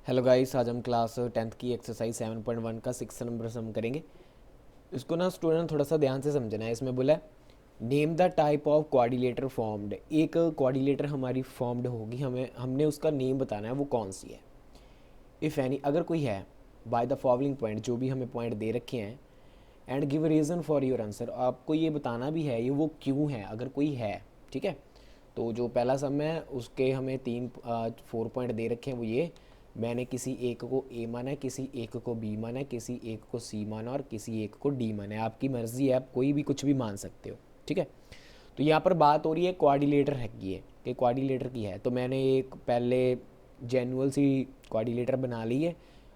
Hello guys, आज हम class 10th की एक्सरसाइज 7.1 का 6 नंबर सम करेंगे। इसको ना स्टूडेंट थोड़ा सा ध्यान से समझना है। इसमें बोला है name the type of quadrilateral formed. एक क्वाड्रिलेटर हमारी फॉर्म्ड होगी, हमें हमने उसका नेम बताना है वो कौन सी है। इफ़ एनी, अगर कोई है, बाय द फॉलोइंग पॉइंट, जो भी हमें पॉइंट दे रखे हैं, and give reason for your answer. आपको ये बताना भी है ये वो क्यों है, अगर कोई है। ठीक है, तो जो पहला सम है उसके हमें 4 पॉइंट दे रखे हैं। वो ये, मैंने किसी एक को ए माना है, किसी एक को बी माना है, किसी एक को सी माना और किसी एक को डी माना है। आपकी मर्ज़ी है, आप कोई भी कुछ भी मान सकते हो। ठीक है, तो यहाँ पर बात हो रही है क्वाड्रिलेटर है की है कि क्वाड्रिलेटर की है। तो मैंने एक पहले जेनुअल सी क्वाड्रिलेटर बना ली है।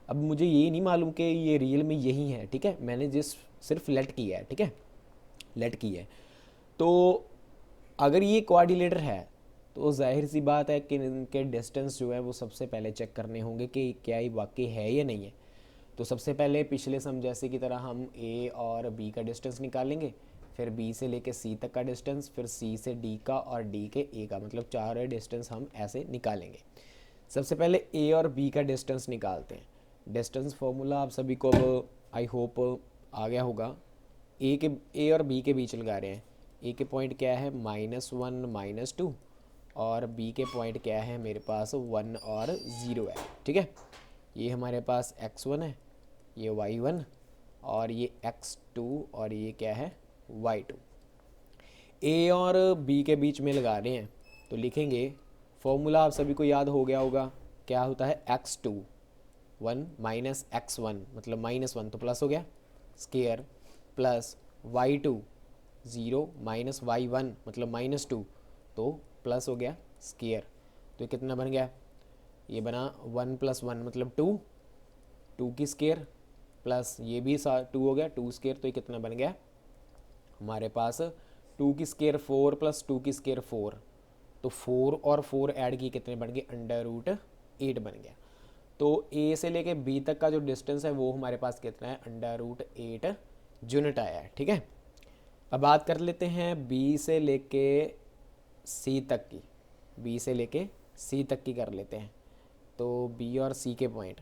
अब मुझे ये नहीं मालूम कि ये रियल में यही है। ठीक है, मैंने जिस सिर्फ लेट किया है। ठीक है, लेट की है। तो अगर ये क्वाड्रिलेटर है तो जाहिर सी बात है कि इनके डिस्टेंस जो है वो सबसे पहले चेक करने होंगे कि क्या ये वाकई है या नहीं है। तो सबसे पहले पिछले सम जैसे की तरह हम ए और बी का डिस्टेंस निकालेंगे, फिर बी से लेके सी तक का डिस्टेंस, फिर सी से डी का और डी के ए का, मतलब चार डिस्टेंस हम ऐसे निकालेंगे। सबसे पहले ए और बी का डिस्टेंस निकालते हैं। डिस्टेंस फॉर्मूला आप सभी को अब आई होप आ गया होगा। ए और बी के बीच लगा रहे हैं। ए के पॉइंट क्या है, -1 -2, और बी के पॉइंट क्या है, मेरे पास 1 और 0 है। ठीक है, ये हमारे पास x1 है, ये y1, और ये x2, और ये क्या है, y2। ए और बी के बीच में लगा रहे हैं तो लिखेंगे, फॉर्मूला आप सभी को याद हो गया होगा, क्या होता है, x2 1 -x1, मतलब -1 तो प्लस हो गया स्केयर, प्लस y2 0 -y1 मतलब -2 तो प्लस हो गया स्केयर। तो ये कितना बन गया, ये बना 1 + 1 मतलब 2, 2 की स्केयर, प्लस ये भी 2 हो गया, 2 स्केयर। तो ये कितना बन गया हमारे पास, 2 की स्केयर 4 + 2 की स्केयर 4, तो 4 और 4 ऐड किए कितने बन गए, √8 बन गया। तो ए से लेके बी तक का जो डिस्टेंस है वो हमारे पास कितना है, √8 यूनिट आया है। ठीक है, अब बात कर लेते हैं बी से लेके सी तक की। बी से लेके सी तक की कर लेते हैं। तो बी और सी के पॉइंट,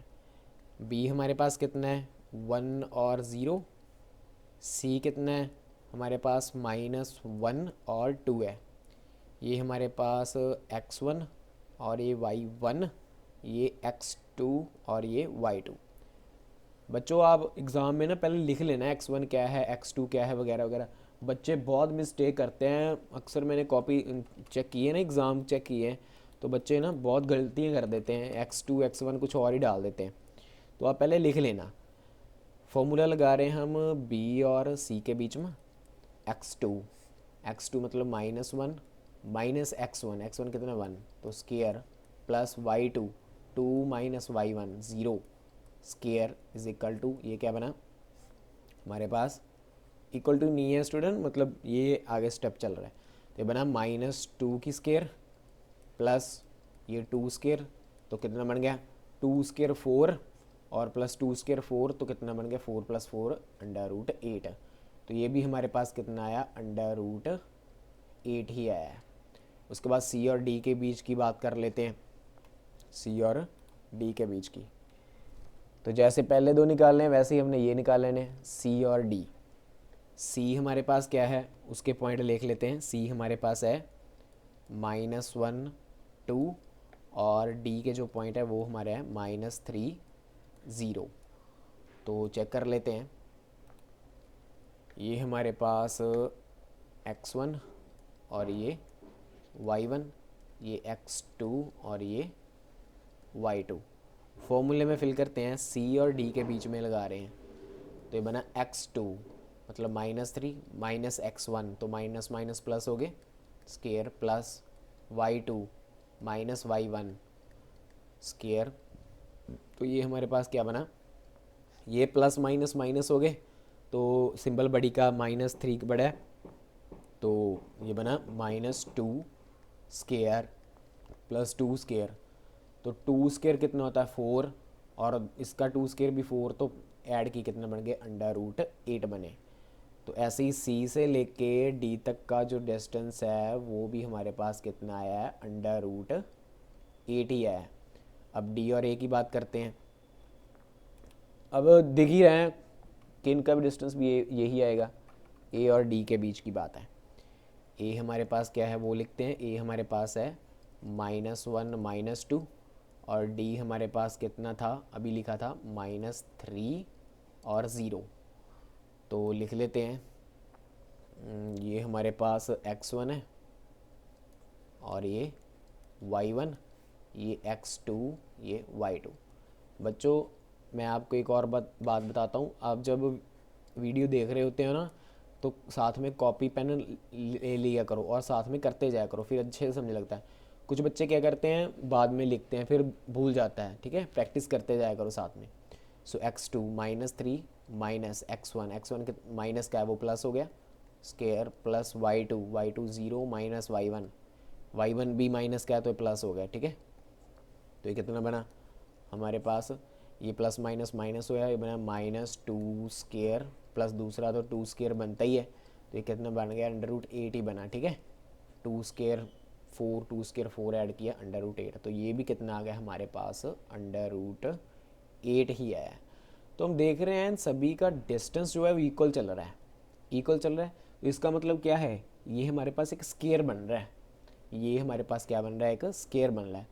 बी हमारे पास कितना है, 1 और 0, सी कितना है हमारे पास, -1 और 2 है। ये हमारे पास x1 और ये y1, ये x2 और ये y2। बच्चों आप एग्ज़ाम में ना पहले लिख लेना x1 क्या है, x2 क्या है, वगैरह वगैरह। बच्चे बहुत मिस्टेक करते हैं, अक्सर मैंने कॉपी चेक की है ना, एग्ज़ाम चेक किए हैं, तो बच्चे ना बहुत गलतियाँ कर देते हैं, x2 x1 कुछ और ही डाल देते हैं। तो आप पहले लिख लेना। फॉर्मूला लगा रहे हैं हम बी और सी के बीच में, x2 मतलब -1 -x1, x1 कितना 1, तो square, plus y2 2 -y1 0 square is equal to, ये क्या बना हमारे पास, इक्वल टू नहीं है स्टूडेंट, मतलब ये आगे स्टेप चल रहा है। तो ये बना -2 की स्केयर, प्लस ये 2 स्केयर, तो कितना बन गया, 2 स्केयर 4, और प्लस 2 स्केयर 4, तो कितना बन गया, 4 + 4 √8। तो ये भी हमारे पास कितना आया, √8 ही आया है। उसके बाद सी और डी के बीच की बात कर लेते हैं। सी और डी के बीच की, तो जैसे पहले दो निकालने हैं वैसे ही हमने ये निकाल लेने, सी और डी। सी हमारे पास क्या है, उसके पॉइंट लिख लेते हैं। सी हमारे पास है -1 2, और डी के जो पॉइंट है वो हमारे हैं -3 0। तो चेक कर लेते हैं, ये हमारे पास x1 और ये y1, ये x2 और ये y2। फॉर्मूले में फिल करते हैं, सी और डी के बीच में लगा रहे हैं। तो ये बना x2 मतलब -3 -x1, तो माइनस माइनस प्लस हो गए square, plus y2 -y1 square. तो ये हमारे पास क्या बना, ये प्लस माइनस माइनस हो गए, तो सिंबल बड़ी का -3 बड़ा है, तो ये बना -2 स्केयर प्लस 2 स्केयर। तो 2 स्केयर कितना होता है 4, और इसका 2 स्केयर भी 4, तो ऐड की कितना बन गए, √8 बने। तो ऐसे ही सी से लेके डी तक का जो डिस्टेंस है वो भी हमारे पास कितना आया है, √8 ही आया है। अब डी और ए की बात करते हैं। अब दिख ही रहे हैं कि इनका भी डिस्टेंस भी यही आएगा, ए और डी के बीच की बात है। ए हमारे पास क्या है वो लिखते हैं, ए हमारे पास है -1 -2 और डी हमारे पास कितना था, अभी लिखा था -3 और 0। तो लिख लेते हैं, ये हमारे पास x1 है और ये y1, ये x2, ये y2। बच्चों मैं आपको एक और बात बताता हूँ, आप जब वीडियो देख रहे होते हो ना तो साथ में कॉपी पेन ले लिया करो और साथ में करते जाया करो, फिर अच्छे से समझने लगता है। कुछ बच्चे क्या करते हैं बाद में लिखते हैं फिर भूल जाता है, ठीक है, प्रैक्टिस करते जाया करो साथ में। सो x2 -3 माइनस x1, x1 के माइनस क्या है वो प्लस हो गया square, plus y2 0 minus y1 भी माइनस क्या है तो प्लस हो गया, ठीक है। तो ये कितना बना हमारे पास, ये प्लस माइनस माइनस हो गया, ये बना -2 स्केयर प्लस दूसरा तो 2 स्केयर बनता ही है, तो ये कितना बन गया √8 ही बना, ठीक है। 2 स्केयर 4, 2 स्केयर 4 ऐड किया √8, तो ये भी कितना आ गया हमारे पास √8 ही आया। तो हम देख रहे हैं सभी का डिस्टेंस जो है वो इक्वल चल रहा है, इक्वल चल रहा है। तो इसका मतलब क्या है, ये हमारे पास एक स्केयर बन रहा है, ये हमारे पास क्या बन रहा है, एक स्केयर बन रहा है।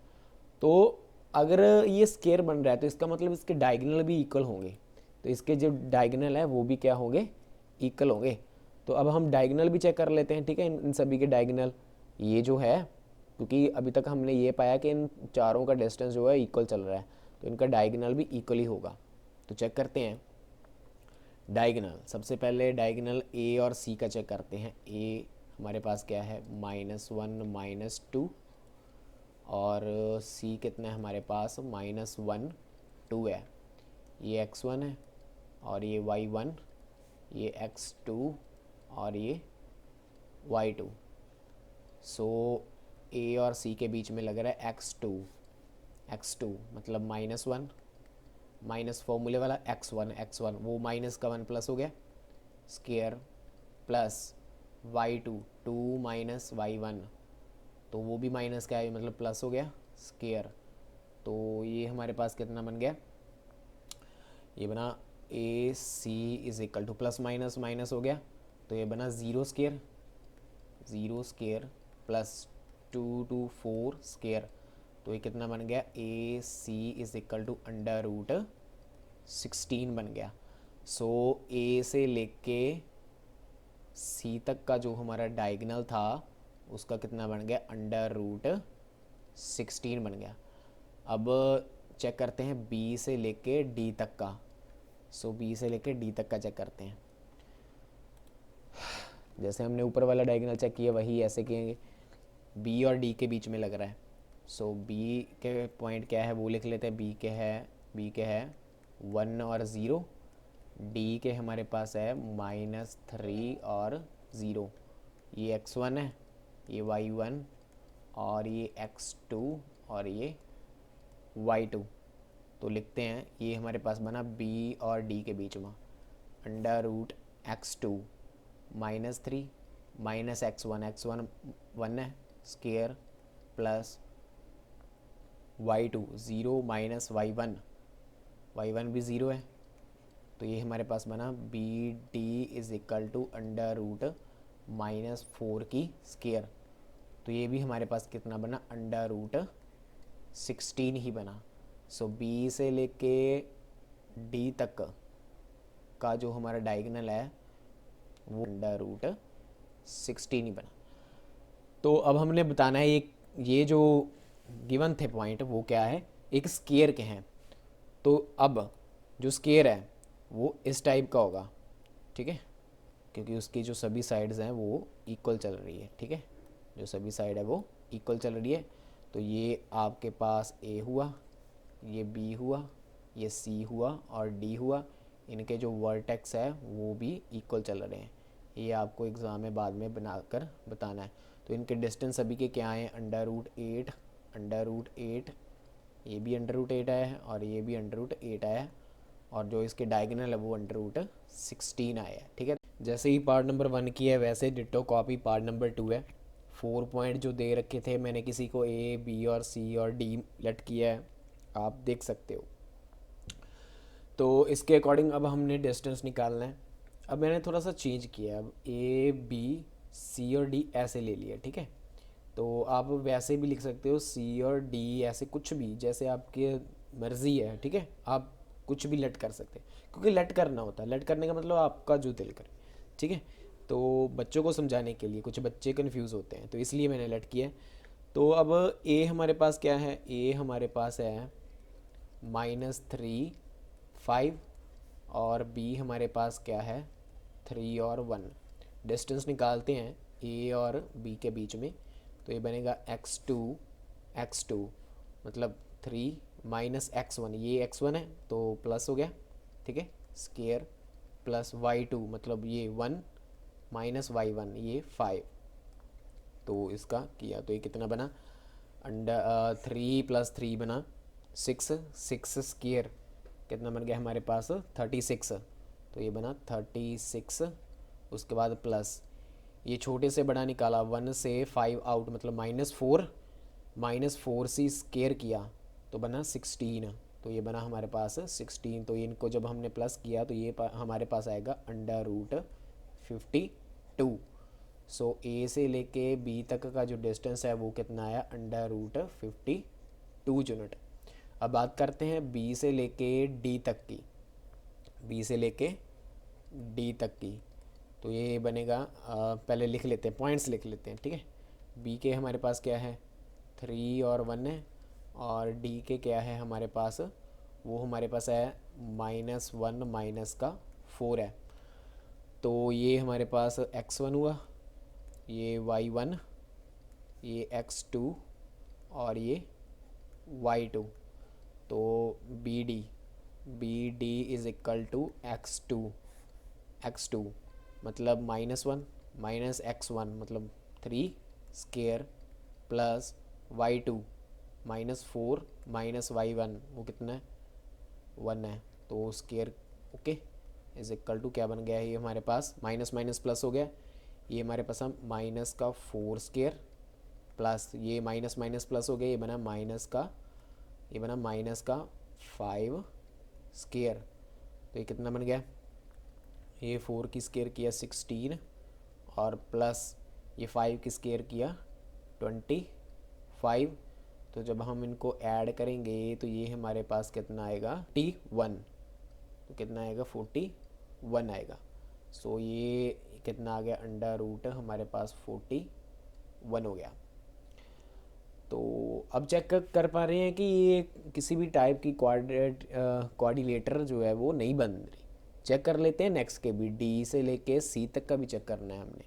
तो अगर ये स्केयर बन रहा है तो इसका मतलब इसके डायगोनल भी इक्वल होंगे, तो इसके जो डायगोनल है वो भी क्या होंगे, इक्वल होंगे। तो अब हम डायगोनल भी चेक कर लेते हैं, ठीक है, इन सभी के डायगोनल। ये जो है क्योंकि अभी तक हमने ये पाया कि इन चारों का डिस्टेंस जो है इक्वल चल रहा है, तो इनका डायगोनल भी इक्वल ही होगा। तो चेक करते हैं डायगोनल। सबसे पहले डायगोनल ए और सी का चेक करते हैं। ए हमारे पास क्या है -1 -2 और सी कितना है हमारे पास -1 2 है। ये x1 है और ये y1, ये x2 और ये y2। सो ए और सी के बीच में लग रहा है x2 मतलब -1 माइनस फॉर्मूले वाला x1 वो माइनस का 1 प्लस हो गया square, plus y2 2 minus y1 तो वो भी माइनस का है मतलब प्लस हो गया स्केयर। तो ये हमारे पास कितना बन गया, ये बना A C is equal to plus minus minus हो गया, तो ये बना 0 स्केयर प्लस 2 2 4 स्केयर। तो ये कितना बन गया, ए सी इज इक्वल टू √16 बन गया। सो ए से लेके सी तक का जो हमारा डायगोनल था उसका कितना बन गया, √16 बन गया। अब चेक करते हैं बी से लेके डी तक का। सो बी से लेके डी तक का चेक करते हैं। जैसे हमने ऊपर वाला डायगोनल चेक किया वही ऐसे किएंगे, बी और डी के बीच में लग रहा है। सो बी के पॉइंट क्या है वो लिख लेते हैं, बी के है 1 और 0, डी के हमारे पास है -3 और 0। ये x1 है, ये y1 और ये x2 और ये y2। तो लिखते हैं ये हमारे पास बना b और d के बीच में √x2 -3 माइनस x1 1 है square plus y2 0 minus y1 भी 0 है। तो ये हमारे पास बना B D is equal to √-4 की स्केयर। तो ये भी हमारे पास कितना बना, √16 ही बना। सो बी से लेके डी तक का जो हमारा डायगोनल है वो √16 ही बना। तो अब हमने बताना है ये जो गिवन थे पॉइंट वो क्या है, एक स्केयर के हैं। तो अब जो स्केयर है वो इस टाइप का होगा, ठीक है, क्योंकि उसकी जो सभी साइड्स हैं वो इक्वल चल रही है, ठीक है, जो सभी साइड है वो इक्वल चल रही है। तो ये आपके पास ए हुआ, ये बी हुआ, ये सी हुआ और डी हुआ। इनके जो वर्टेक्स है वो भी इक्वल चल रहे हैं। ये आपको एग्ज़ाम में बाद में बनाकर बताना है। तो इनके डिस्टेंस सभी के क्या हैं, √8, ये भी √8 आया है और ये भी √8 आया है और जो इसके डायगोनल है वो √16 आया है, ठीक है। जैसे ही पार्ट नंबर 1 की है वैसे डिट्टो कॉपी पार्ट नंबर 2 है। 4 पॉइंट जो दे रखे थे मैंने किसी को ए बी और सी और डी लेट किया है आप देख सकते हो। तो इसके अकॉर्डिंग अब हमने डिस्टेंस निकालना है। अब मैंने थोड़ा सा चेंज किया, अब ए बी सी और डी ऐसे ले लिया, ठीक है। तो आप वैसे भी लिख सकते हो सी और डी ऐसे, कुछ भी जैसे आपकी मर्ज़ी है, ठीक है। आप कुछ भी लट कर सकते हैं, क्योंकि लट करना होता है, लट करने का मतलब आपका जो दिल करे, ठीक है। तो बच्चों को समझाने के लिए, कुछ बच्चे कन्फ्यूज़ होते हैं तो इसलिए मैंने लट किया है। तो अब ए हमारे पास क्या है, ए हमारे पास है -3 5, और बी हमारे पास क्या है 3 और 1। डिस्टेंस निकालते हैं ए और बी के बीच में, तो ये बनेगा x2 मतलब 3 - x1, ये x1 है तो प्लस हो गया, ठीक है, स्केयर, प्लस y2 मतलब ये 1 - y1 ये 5। तो इसका किया तो ये कितना बना, अंडर 3 + 3 बना 6, 6 स्केयर कितना बन गया हमारे पास 36। तो ये बना 36, उसके बाद प्लस ये छोटे से बड़ा निकाला 1 से 5 आउट मतलब -4, -4 से स्केयर किया तो बना 16। तो ये बना हमारे पास 16। तो इनको जब हमने प्लस किया तो ये हमारे पास आएगा √52। सो ए से लेके बी तक का जो डिस्टेंस है वो कितना आया √52 यूनिट। अब बात करते हैं बी से लेके डी तक की, बी से लेके डी तक की। तो ये बनेगा पहले लिख लेते हैं, पॉइंट्स लिख लेते हैं, ठीक है। बी के हमारे पास क्या है 3 और 1 है, और डी के क्या है हमारे पास, वो हमारे पास है -1 - 4 है। तो ये हमारे पास x1 हुआ, ये y1, ये x2 और ये y2। तो B D is equal to x2 मतलब -1 - x1 मतलब 3 स्केयर, प्लस y2 -4 - y1 वो कितना है 1 है, तो square, okay, is equal to क्या बन गया है ये हमारे पास माइनस माइनस प्लस हो गया। ये हमारे पास हम -4 स्केयर, प्लस ये माइनस माइनस प्लस हो गया, ये बना -5 स्केयर। तो ये कितना बन गया, ये 4 की स्केयर किया 16, और प्लस ये 5 की स्केयर किया 25। तो जब हम इनको ऐड करेंगे तो ये हमारे पास कितना आएगा 41। तो कितना आएगा 41 आएगा। सो ये कितना आ गया अंडर रूट हमारे पास 41 हो गया। तो अब चेक कर पा रहे हैं कि ये किसी भी टाइप की कोऑर्डिनेटर जो है वो नहीं बन रही। चेक कर लेते हैं नेक्स्ट के भी, डी से लेके सी तक का भी चेक करना है हमने।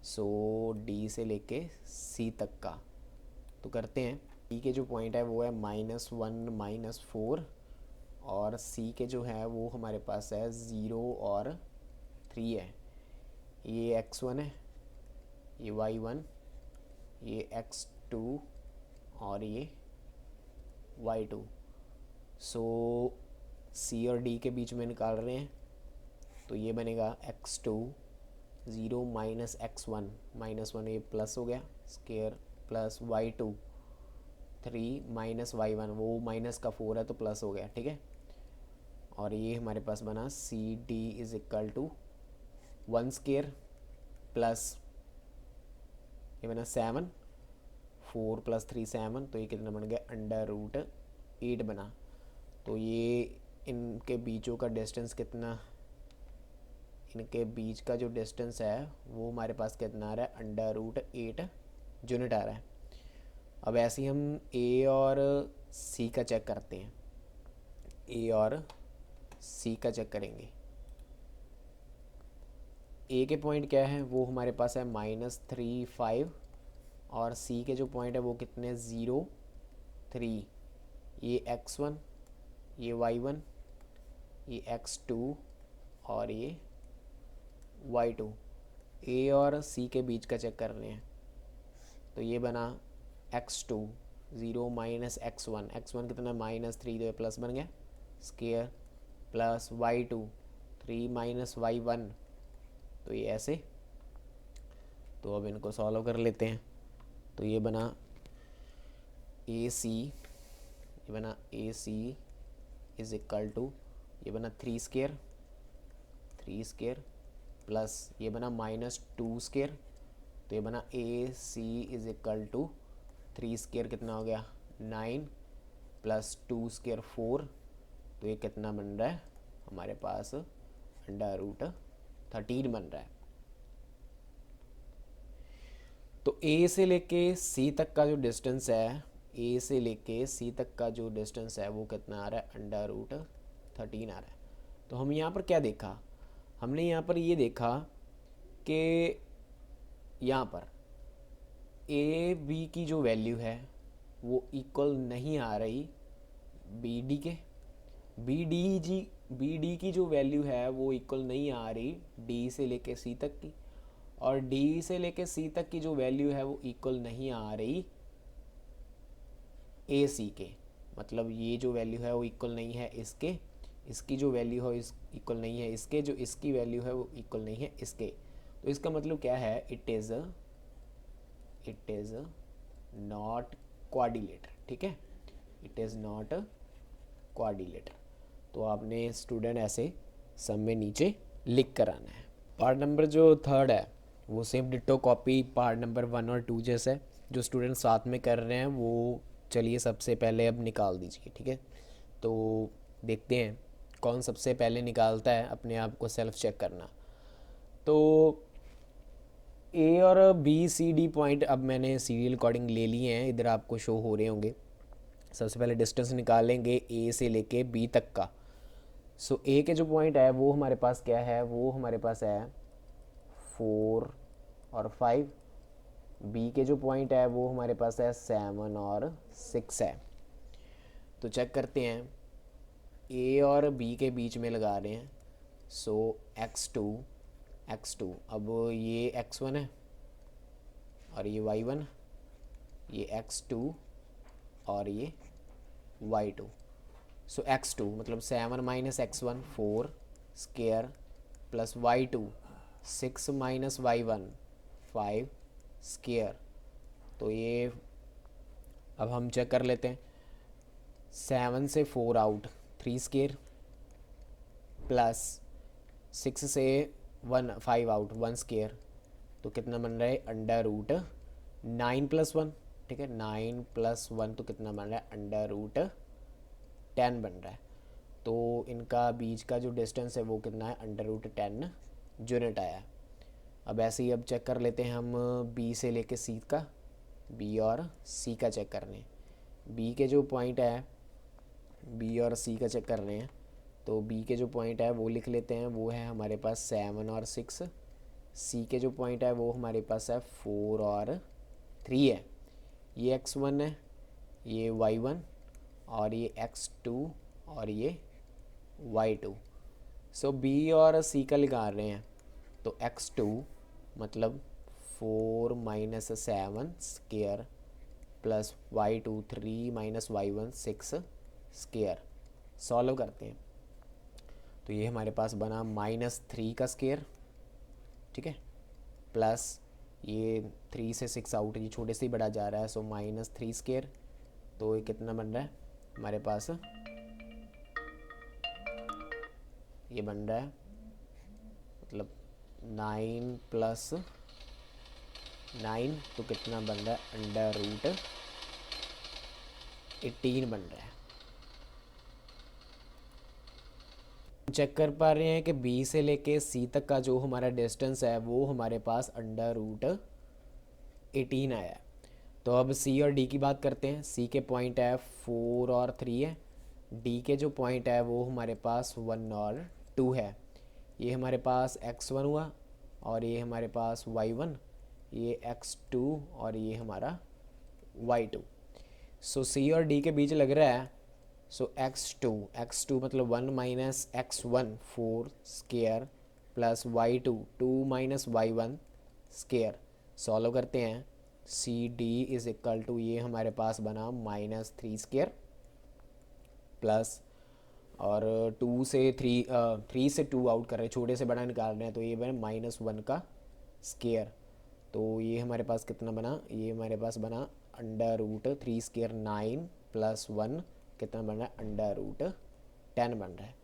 सो डी से लेके सी तक का तो करते हैं। डी के जो पॉइंट है वो है -1 - 4, और सी के जो है वो हमारे पास है 0 और 3 है। ये x1 है, ये y1, ये x2 और ये y2। सो सी और डी के बीच में निकाल रहे हैं तो ये बनेगा x2 0 - x1 -1, ये प्लस हो गया स्केयर, प्लस y2 3 - y1, वो माइनस का 4 है तो प्लस हो गया, ठीक है। और ये हमारे पास बना C D is equal to 1 square, plus ये बना 7, 4 + 3 7। तो ये कितना बन गया अंडर रूट 8 बना। तो ये इनके बीचों का डिस्टेंस कितना, इनके बीच का जो डिस्टेंस है वो हमारे पास कितना आ रहा है अंडर रूट 8 यूनिट आ रहा है। अब ऐसे ही हम ए और सी का चेक करते हैं, ए और सी का चेक करेंगे। ए के पॉइंट क्या है वो हमारे पास है -3 5, और सी के जो पॉइंट है वो कितने 0 3। ये x1, ये y1, ये x2 और ये y2। ए और सी के बीच का चेक कर रहे हैं तो ये बना x2 0 - x1, x1 कितना -3, तो ये प्लस बन गया स्केयर, प्लस y2 3 - y1। तो ये ऐसे। तो अब इनको सॉल्व कर लेते हैं। तो ये बना AC ये बना A C is equal to, ये बना 3 स्केयर, 3 स्केयर प्लस ये बना -2 स्केयर, तो ये बना A C is equal to 3 square कितना हो गया 9 प्लस 2 स्केयर 4, तो ये कितना बन रहा है हमारे पास √13 बन रहा है। तो ए से लेके सी तक का जो डिस्टेंस है, ए से लेके सी तक का जो डिस्टेंस है वो कितना आ रहा है √13 आ रहा है। तो हम यहाँ पर क्या देखा, हमने यहाँ पर ये देखा कि यहाँ पर ए बी की जो वैल्यू है वो इक्वल नहीं आ रही बी डी के, बी डी की जो वैल्यू है वो इक्वल नहीं आ रही डी से लेके सी तक की, और डी से लेके सी तक की जो वैल्यू है वो इक्वल नहीं आ रही ए सी के। मतलब ये जो वैल्यू है वो इक्वल नहीं है इसके, इसकी जो वैल्यू है इस इक्वल नहीं है इसके, जो इसकी वैल्यू है वो इक्वल नहीं है इसके। तो इसका मतलब क्या है, इट इज़ नॉट क्वाड्रिलेटर। ठीक है, इट इज़ नॉट क्वाड्रिलेटर। तो आपने स्टूडेंट ऐसे सम में नीचे लिख कर आना है। पार्ट नंबर जो थर्ड है वो same ditto copy part number 1 और 2 जैसा है। जो स्टूडेंट साथ में कर रहे हैं वो चलिए सबसे पहले अब निकाल दीजिए। ठीक है, तो देखते हैं कौन सबसे पहले निकालता है, अपने आप को सेल्फ चेक करना। तो ए और बी सी डी पॉइंट अब मैंने सीरियल अकॉर्डिंग ले लिए हैं, इधर आपको शो हो रहे होंगे। सबसे पहले डिस्टेंस निकालेंगे ए से लेके बी तक का। सो ए के जो पॉइंट है वो हमारे पास क्या है, वो हमारे पास है 4 और 5। बी के जो पॉइंट है वो हमारे पास है 7 और 6 है। तो चेक करते हैं, ए और बी के बीच में लगा रहे हैं। सो x2, अब ये x1 है और ये y1, ये x2 और ये y2। सो x2 मतलब 7 minus x1 4 square plus y2 6 minus y1 5 square. तो ये अब हम चेक कर लेते हैं, 7 से 4 आउट 3 स्केयर प्लस 6 से 5 आउट 1 स्केयर, तो कितना बन रहा है √9 + 1। ठीक है, 9 + 1 तो कितना बन रहा है √10 बन रहा है। तो इनका बीच का जो डिस्टेंस है वो कितना है √10 यूनिट आया। अब ऐसे ही अब चेक कर लेते हैं हम बी से लेके सी का, बी और सी का चेक करने। बी के जो पॉइंट है, बी और सी का चेक कर रहे हैं। तो बी के जो पॉइंट है वो लिख लेते हैं, वो है हमारे पास 7 और 6। सी के जो पॉइंट है वो हमारे पास है 4 और 3 है। ये x1 है, ये y1 और ये x2 और ये y2। सो बी और सी का लगा रहे हैं। तो x2 मतलब 4 minus 7 square plus y2 3 minus y1 6 square. Solve करते हैं तो ये हमारे पास बना -3 का स्केयर। ठीक है, प्लस ये 3 से 6 आउट, ये छोटे से ही बढ़ा जा रहा है। सो -3 स्केयर, तो ये कितना बन रहा है हमारे पास, ये बन रहा है मतलब 9 + 9, तो कितना बन रहा है √18 बन रहा है। चेक कर पा रहे हैं कि बी से लेके सी तक का जो हमारा डिस्टेंस है वो हमारे पास √18 आया है। तो अब सी और डी की बात करते हैं। सी के पॉइंट है 4 और 3 है, डी के जो पॉइंट है वो हमारे पास 1 और 2 है। ये हमारे पास x1 हुआ और ये हमारे पास y1, ये x2 और ये हमारा y2। सो सी और डी के बीच लग रहा है। सो x2 मतलब 1 minus x1 4 square plus y2 2 minus y1 square. Solve करते हैं, C D is equal to, ये हमारे पास बना -3 स्केयर प्लस और 2 से 3 से 2 आउट कर रहे हैं, छोटे से बड़ा निकाल रहे हैं, तो ये बना -1 का स्केयर। तो ये हमारे पास कितना बना, ये हमारे पास बना √3 स्केयर 9 + 1 कितना बन रहा है, √10 बन रहा है।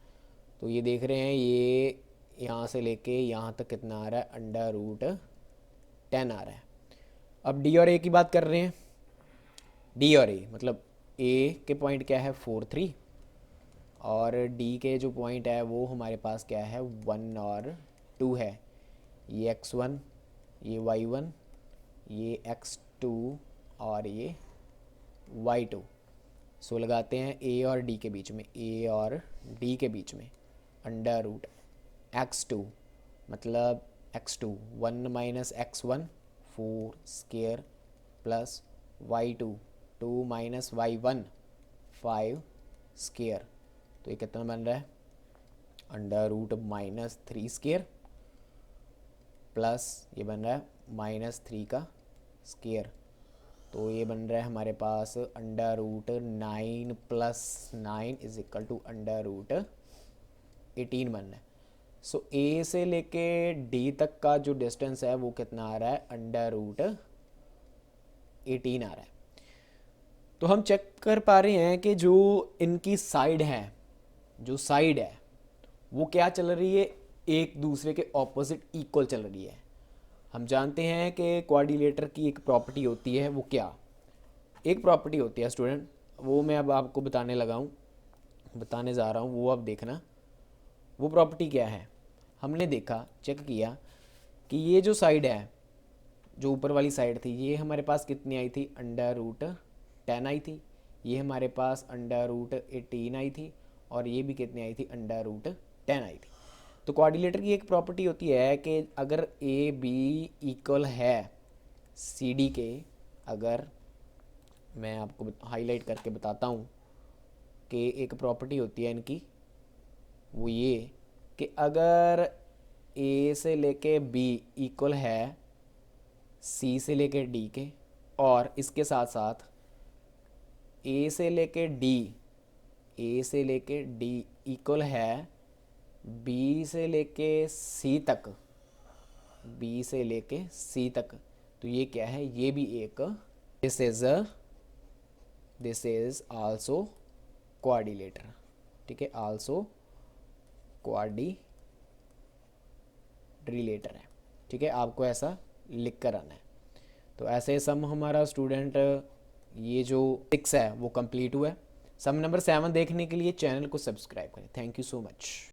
तो ये देख रहे हैं, ये यहाँ से लेके यहाँ तक कितना आ रहा है, √10 आ रहा है। अब डी और ए की बात कर रहे हैं। डी और ए मतलब ए के पॉइंट क्या है, 4 3, और डी के जो पॉइंट है वो हमारे पास क्या है, 1 और 2 है। ये x1, ये y1, ये x2 और ये y2। सो लगाते हैं ए और डी के बीच में, ए और डी के बीच में √x2 मतलब x2 1 - x1 4 square plus y2 2 - y1 5 square. तो ये कितना बन रहा है, √-3 स्केयर प्लस ये बन रहा है -3 का स्केयर। तो ये बन रहा है हमारे पास √9 + 9 = √18 बन रहा है। सो ए से लेके डी तक का जो डिस्टेंस है वो कितना आ रहा है, √18 आ रहा है। तो हम चेक कर पा रहे हैं कि जो इनकी साइड है, जो साइड है वो क्या चल रही है, एक दूसरे के ऑपोजिट इक्वल चल रही है। हम जानते हैं कि क्वाड्रिलेटर की एक प्रॉपर्टी होती है, वो क्या एक प्रॉपर्टी होती है स्टूडेंट, वो मैं अब आपको बताने जा रहा हूँ, वो अब देखना। वो प्रॉपर्टी क्या है, हमने देखा, चेक किया कि ये जो साइड है, जो ऊपर वाली साइड थी, ये हमारे पास कितनी आई थी, √10 आई थी। ये हमारे पास √18 आई थी, और ये भी कितनी आई थी, √10 आई थी। तो क्वाड्रिलेटर की एक प्रॉपर्टी होती है कि अगर ए बी इक्वल है सी डी के, अगर मैं आपको हाईलाइट करके बताता हूँ कि एक प्रॉपर्टी होती है इनकी, वो ये कि अगर ए से लेके बी इक्वल है सी से लेके डी के, और इसके साथ साथ ए से लेके डी इक्वल है बी से लेके सी तक, तो ये क्या है, ये भी एक दिस इज आल्सो क्वाड्रिलेटर। ठीक है, आल्सो क्वाड्रिलेटर है। ठीक है, आपको ऐसा लिख कर आना है। तो ऐसे सम हमारा स्टूडेंट ये जो 6 है वो कंप्लीट हुआ है। सम नंबर 7 देखने के लिए चैनल को सब्सक्राइब करें। Thank you so much.